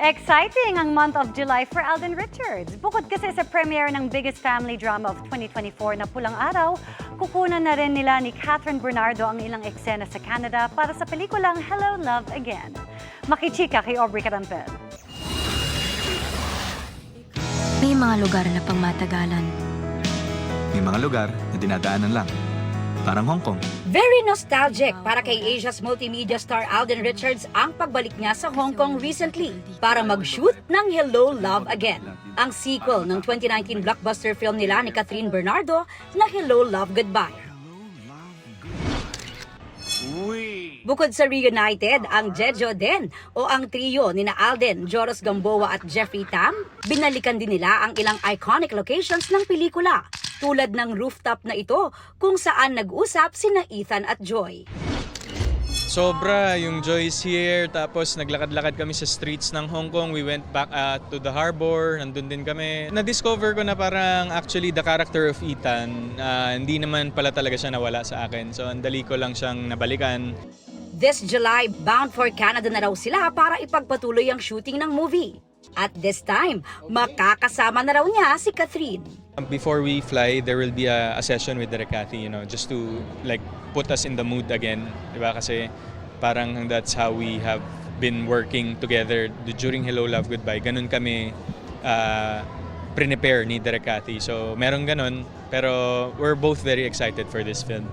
Exciting ang month of July for Alden Richards. Bukod kasi sa premiere ng biggest family drama of 2024 na Pulang Araw, kukunan na rin nila ni Catherine Bernardo ang ilang eksena sa Canada para sa pelikulang Hello, Love Again. Makichika kay Aubrey Carampel. May mga lugar na pangmatagalan. May mga lugar na dinadaanan lang. Parang Hong Kong. Very nostalgic para kay Asia's multimedia star Alden Richards ang pagbalik niya sa Hong Kong recently para mag-shoot ng Hello, Love Again, ang sequel ng 2019 blockbuster film nila ni Catherine Bernardo na Hello, Love, Goodbye. Bukod sa reunited, ang Jejo din o ang trio ni na Alden, Joros Gamboa at Jeffrey Tam, binalikan din nila ang ilang iconic locations ng pelikula, tulad ng rooftop na ito kung saan nag-usap sina Ethan at Joy. Sobra yung Joy's here, tapos naglakad-lakad kami sa streets ng Hong Kong. We went back to the harbor, nandun din kami. Na-discover ko na parang actually the character of Ethan, hindi naman pala talaga siya nawala sa akin. So ang dali ko lang siyang nabalikan. This July, bound for Canada na raw sila para ipagpatuloy ang shooting ng movie. At this time, makakasama na raw niya si Catherine. Before we fly, there will be a session with Direk Cathy, just to like put us in the mood again, di ba? Kasi parang that's how we have been working together during Hello, Love, Goodbye. Ganun kami prepare ni Direk Cathy. So meron ganun, pero we're both very excited for this film.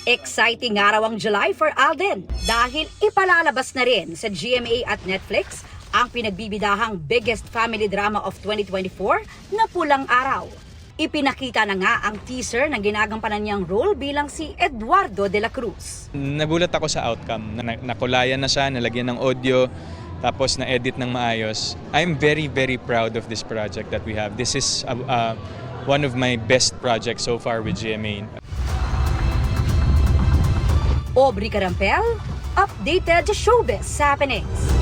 Exciting araw ang July for Alden dahil ipalalabas na rin sa GMA at Netflix ang pinagbibidahang biggest family drama of 2024 na Pulang Araw. Ipinakita na nga ang teaser ng ginagampanan niyang role bilang si Eduardo de la Cruz. Nagulat ako sa outcome. Nakulayan na siya, nalagyan ng audio, tapos na-edit ng maayos. I'm very, very proud of this project that we have. This is one of my best projects so far with GMA. Aubrey Carampel, updated showbiz happenings.